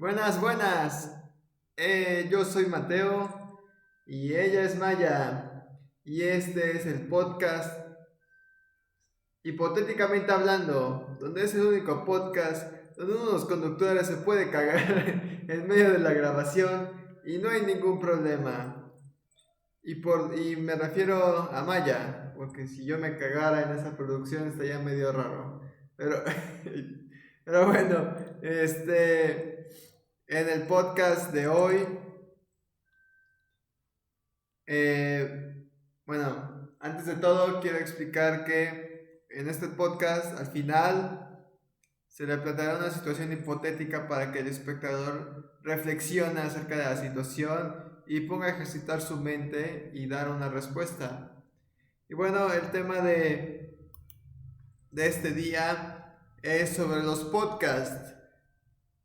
Buenas, buenas. Yo soy Mateo y ella es Maya. Y este es el podcast Hipotéticamente Hablando, donde es el único podcast donde uno de los conductores se puede cagar en medio de la grabación y no hay ningún problema. Y me refiero a Maya, porque si yo me cagara en esa producción estaría medio raro. Pero, pero bueno, en el podcast de hoy, eh, bueno, antes de todo quiero explicar que en este podcast al final se le planteará una situación hipotética para que el espectador reflexione acerca de la situación y ponga a ejercitar su mente y dar una respuesta. Y bueno, el tema de este día es sobre los podcasts.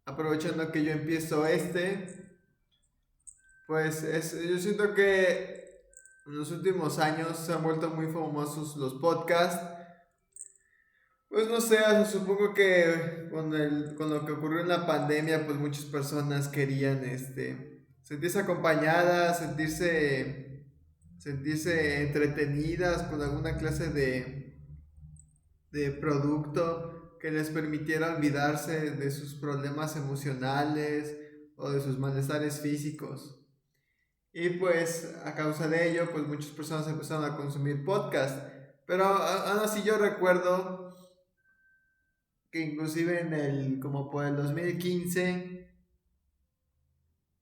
Aprovechando que yo empiezo yo siento que en los últimos años se han vuelto muy famosos los podcasts. Pues no sé, o sea, supongo que con lo que ocurrió en la pandemia, pues muchas personas querían sentirse acompañadas, sentirse entretenidas con alguna clase de producto que les permitiera olvidarse de sus problemas emocionales o de sus malestares físicos. Y pues a causa de ello, pues muchas personas empezaron a consumir podcast. Pero aún así yo recuerdo que inclusive como por el 2015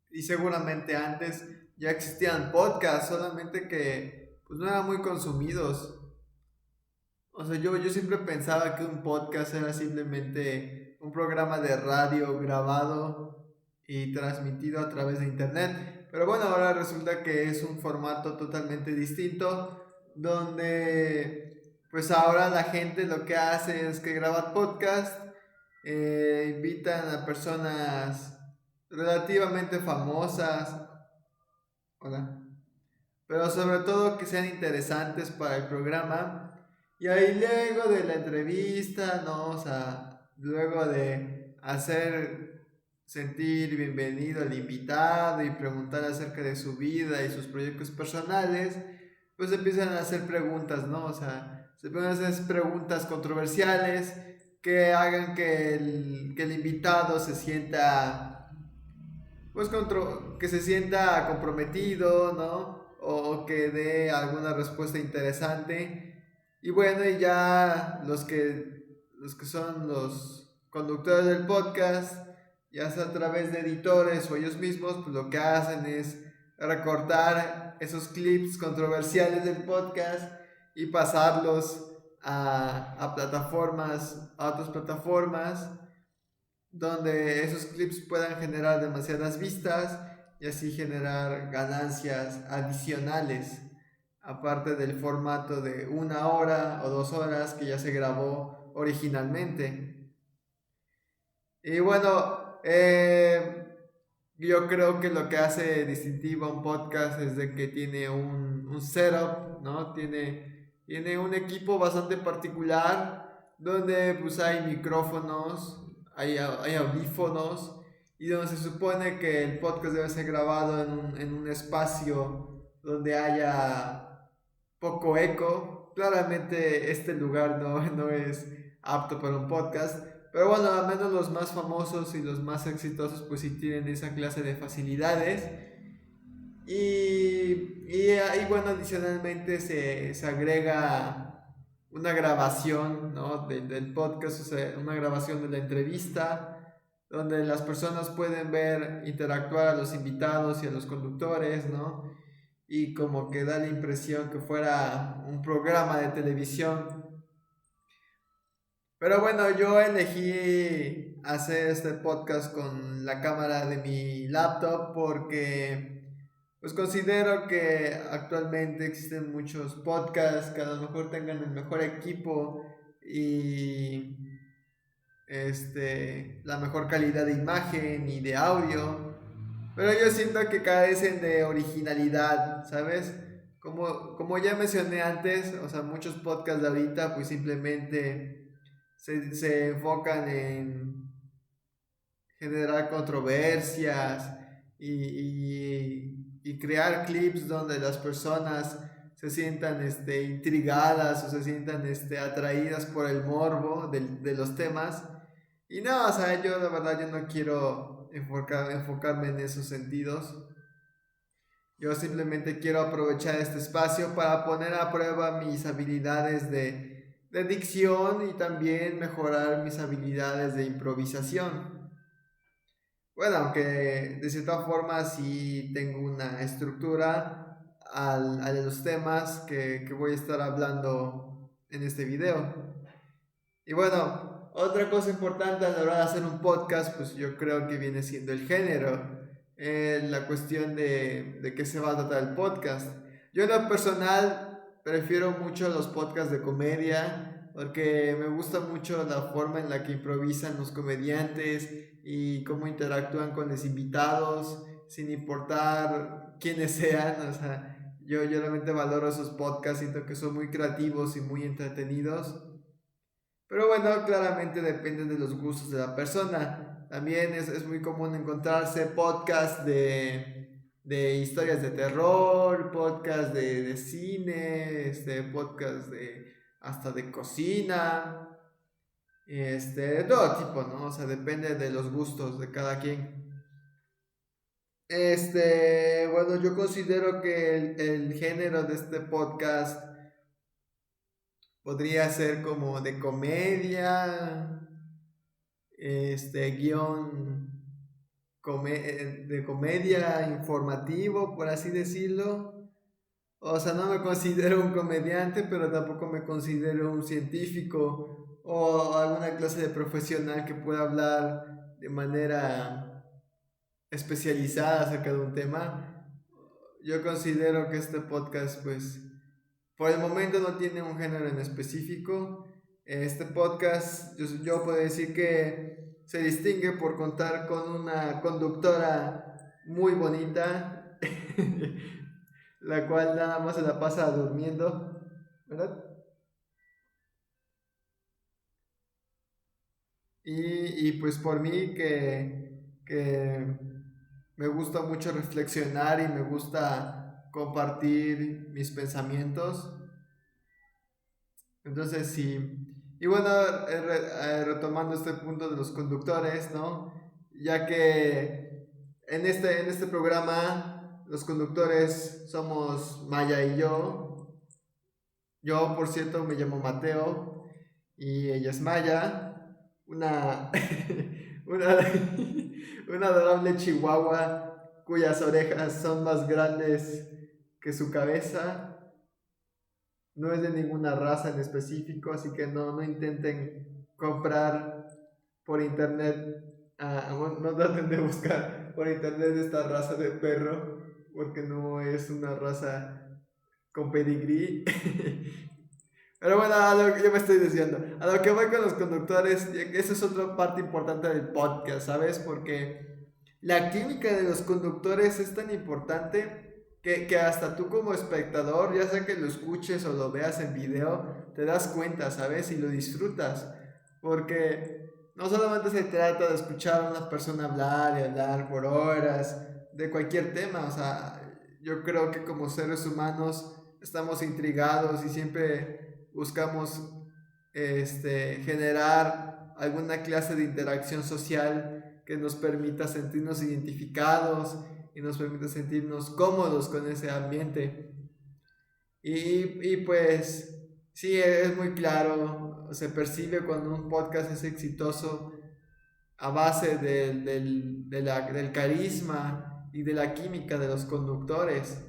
y seguramente antes ya existían podcasts, solamente que pues no eran muy consumidos. O sea, yo siempre pensaba que un podcast era simplemente un programa de radio grabado y transmitido a través de internet. Pero bueno, ahora resulta que es un formato totalmente distinto, donde pues ahora la gente lo que hace es que graba podcast, invitan a personas relativamente famosas, hola, pero sobre todo que sean interesantes para el programa. Y ahí luego de la entrevista, ¿no? O sea, luego de hacer sentir bienvenido al invitado y preguntar acerca de su vida y sus proyectos personales, pues empiezan a hacer preguntas, ¿no? O sea, se pueden hacer preguntas controversiales que hagan que el invitado se sienta que se sienta comprometido, ¿no? O que dé alguna respuesta interesante. Y bueno, y ya los que son los conductores del podcast, ya sea a través de editores o ellos mismos, pues lo que hacen es recortar esos clips controversiales del podcast y pasarlos a otras plataformas donde esos clips puedan generar demasiadas vistas y así generar ganancias adicionales, aparte del formato de 1 hora o 2 horas que ya se grabó originalmente. Y bueno, yo creo que lo que hace distintivo a un podcast es de que tiene un setup, ¿no? Tiene un equipo bastante particular donde pues hay micrófonos, hay audífonos y donde se supone que el podcast debe ser grabado en un espacio donde haya poco eco. Claramente este lugar no es apto para un podcast, pero bueno, al menos los más famosos y los más exitosos pues sí tienen esa clase de facilidades. Y bueno, adicionalmente se agrega una grabación, ¿no? Del podcast, o sea, una grabación de la entrevista, donde las personas pueden ver interactuar a los invitados y a los conductores, ¿no? Y como que da la impresión que fuera un programa de televisión. Pero bueno, yo elegí hacer este podcast con la cámara de mi laptop porque pues considero que actualmente existen muchos podcasts que a lo mejor tengan el mejor equipo y la mejor calidad de imagen y de audio, pero yo siento que carecen de originalidad, ¿sabes? Como ya mencioné antes, o sea, muchos podcasts de ahorita pues simplemente se enfocan generar controversias y crear clips donde las personas se sientan intrigadas o se sientan atraídas por el morbo de los temas. Y no, o sea, yo la verdad yo no quiero enfocarme en esos sentidos. Yo simplemente quiero aprovechar este espacio para poner a prueba mis habilidades de dicción y también mejorar mis habilidades de improvisación. Bueno, aunque de cierta forma sí tengo una estructura a los temas que voy a estar hablando en este video. Y bueno, otra cosa importante a la hora de hacer un podcast, pues yo creo que viene siendo el género, la cuestión de qué se va a tratar el podcast. Yo en lo personal prefiero mucho los podcasts de comedia, porque me gusta mucho la forma en la que improvisan los comediantes y cómo interactúan con los invitados, sin importar quiénes sean. O sea, yo realmente valoro esos podcasts, siento que son muy creativos y muy entretenidos. Pero bueno, claramente depende de los gustos de la persona. También es muy común encontrarse podcasts de historias de terror, podcasts de cine, podcasts hasta de cocina, de todo tipo, ¿no? O sea, depende de los gustos de cada quien. Bueno, yo considero que el género de este podcast podría ser como de comedia, guión de comedia informativo, por así decirlo. O sea, no me considero un comediante, pero tampoco me considero un científico o alguna clase de profesional que pueda hablar de manera especializada acerca de un tema. Yo considero que este podcast, pues, por el momento no tiene un género en específico. Este podcast, yo puedo decir que se distingue por contar con una conductora muy bonita, la cual nada más se la pasa durmiendo, ¿verdad? Y pues por mí que me gusta mucho reflexionar y me gusta compartir mis pensamientos. Entonces sí. Y bueno, retomando este punto de los conductores, ¿no? Ya que en este programa los conductores somos Maya y yo. Yo, por cierto, me llamo Mateo y ella es Maya, una, una, una adorable chihuahua cuyas orejas son más grandes que su cabeza. No es de ninguna raza en específico, así que no intenten comprar por internet, no traten de buscar por internet esta raza de perro, porque no es una raza con pedigrí. Pero bueno, yo me estoy diciendo, a lo que voy con los conductores, esa es otra parte importante del podcast, ¿sabes? Porque la química de los conductores es tan importante que hasta tú como espectador, ya sea que lo escuches o lo veas en video, te das cuenta, ¿sabes? Y lo disfrutas. Porque no solamente se trata de escuchar a una persona hablar y hablar por horas de cualquier tema, o sea, yo creo que como seres humanos estamos intrigados y siempre buscamos generar alguna clase de interacción social que nos permita sentirnos identificados y nos permita sentirnos cómodos con ese ambiente. Y pues sí, es muy claro, se percibe cuando un podcast es exitoso a base del carisma y de la química de los conductores.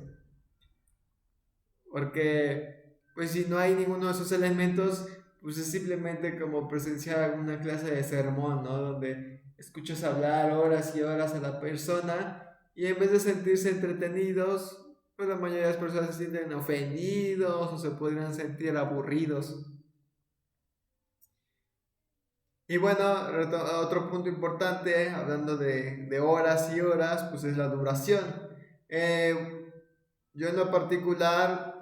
Porque, pues si no hay ninguno de esos elementos, pues es simplemente como presenciar una clase de sermón, ¿no? Donde escuchas hablar horas y horas a la persona y en vez de sentirse entretenidos, pues la mayoría de las personas se sienten ofendidos o se podrían sentir aburridos. Y bueno, otro punto importante, hablando de horas y horas, pues es la duración. Eh, yo en lo particular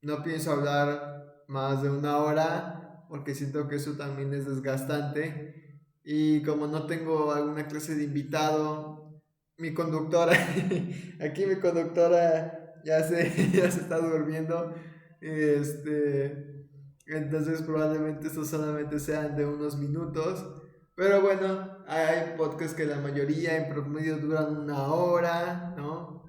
no pienso hablar más de una hora porque siento que eso también es desgastante y como no tengo alguna clase de invitado, mi conductora, aquí mi conductora ya se está durmiendo, entonces probablemente estos solamente sean de unos minutos, pero bueno, hay podcasts que la mayoría en promedio duran una hora, ¿no?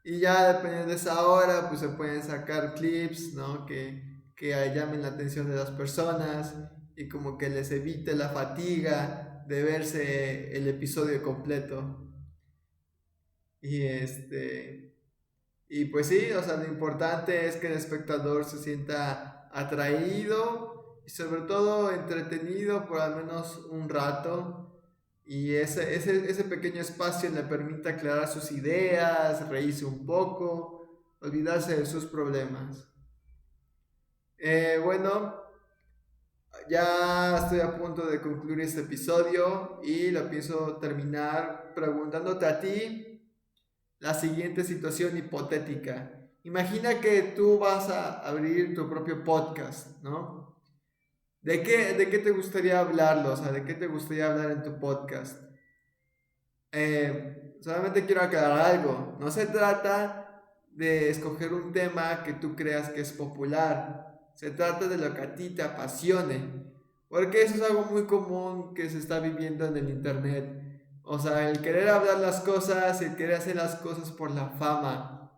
Y ya dependiendo de esa hora, pues se pueden sacar clips, ¿no? Que llamen la atención de las personas y como que les evite la fatiga de verse el episodio completo. Y y pues sí, o sea, lo importante es que el espectador se sienta atraído y sobre todo entretenido por al menos un rato y ese pequeño espacio le permite aclarar sus ideas, reírse un poco, olvidarse de sus problemas. Bueno, ya estoy a punto de concluir este episodio y lo pienso terminar preguntándote a ti la siguiente situación hipotética. Imagina que tú vas a abrir tu propio podcast, ¿no? De qué te gustaría hablarlo? O sea, ¿de qué te gustaría hablar en tu podcast? Solamente quiero aclarar algo. No se trata de escoger un tema que tú creas que es popular. Se trata de lo que a ti te apasione. Porque eso es algo muy común que se está viviendo en el internet. O sea, el querer hablar las cosas, el querer hacer las cosas por la fama.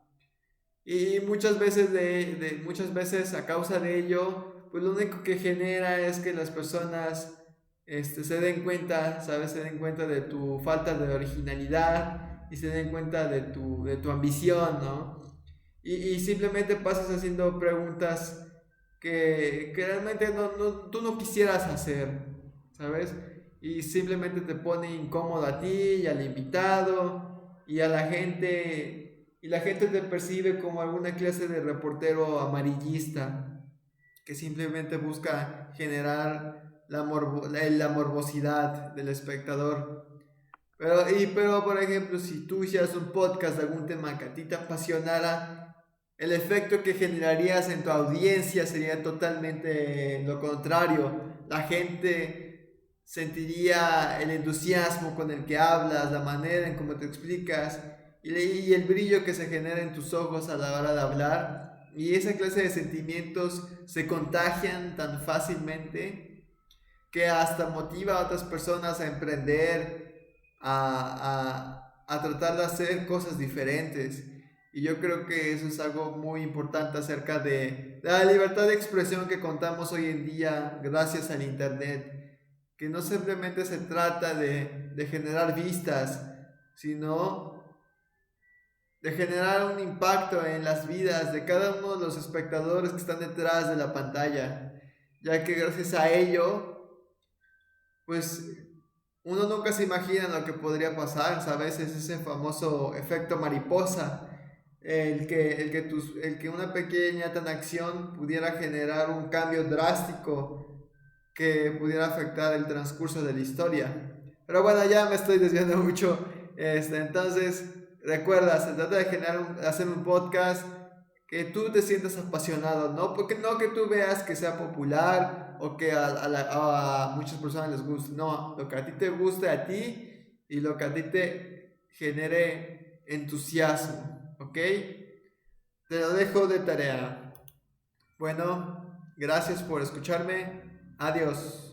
Y muchas veces a causa de ello, pues lo único que genera es que las personas se den cuenta, ¿sabes? Se den cuenta de tu falta de originalidad y se den cuenta de tu ambición, ¿no? Y simplemente pasas haciendo preguntas que realmente tú no quisieras hacer, ¿sabes? Y simplemente te pone incómodo a ti y al invitado y a la gente, y la gente te percibe como alguna clase de reportero amarillista que simplemente busca generar la morbosidad del espectador. Pero, por ejemplo, si tú hicieras un podcast de algún tema que a ti te apasionara, el efecto que generarías en tu audiencia sería totalmente lo contrario. La gente sentiría el entusiasmo con el que hablas, la manera en cómo te explicas y el brillo que se genera en tus ojos a la hora de hablar. Y esa clase de sentimientos se contagian tan fácilmente que hasta motiva a otras personas a emprender, a tratar de hacer cosas diferentes. Y yo creo que eso es algo muy importante acerca de la libertad de expresión que contamos hoy en día gracias al Internet. Que no simplemente se trata de generar vistas, sino de generar un impacto en las vidas de cada uno de los espectadores que están detrás de la pantalla. Ya que gracias a ello pues uno nunca se imagina lo que podría pasar, ¿sabes? Es ese famoso efecto mariposa, el que una pequeña tan acción pudiera generar un cambio drástico que pudiera afectar el transcurso de la historia. Pero bueno, ya me estoy desviando mucho. Entonces, recuerda, se trata de hacer un podcast que tú te sientas apasionado, ¿no? Porque no que tú veas que sea popular o que a muchas personas les guste, no, lo que a ti te guste a ti y lo que a ti te genere entusiasmo, ¿ok? Te lo dejo de tarea. Bueno, gracias por escucharme. Adiós.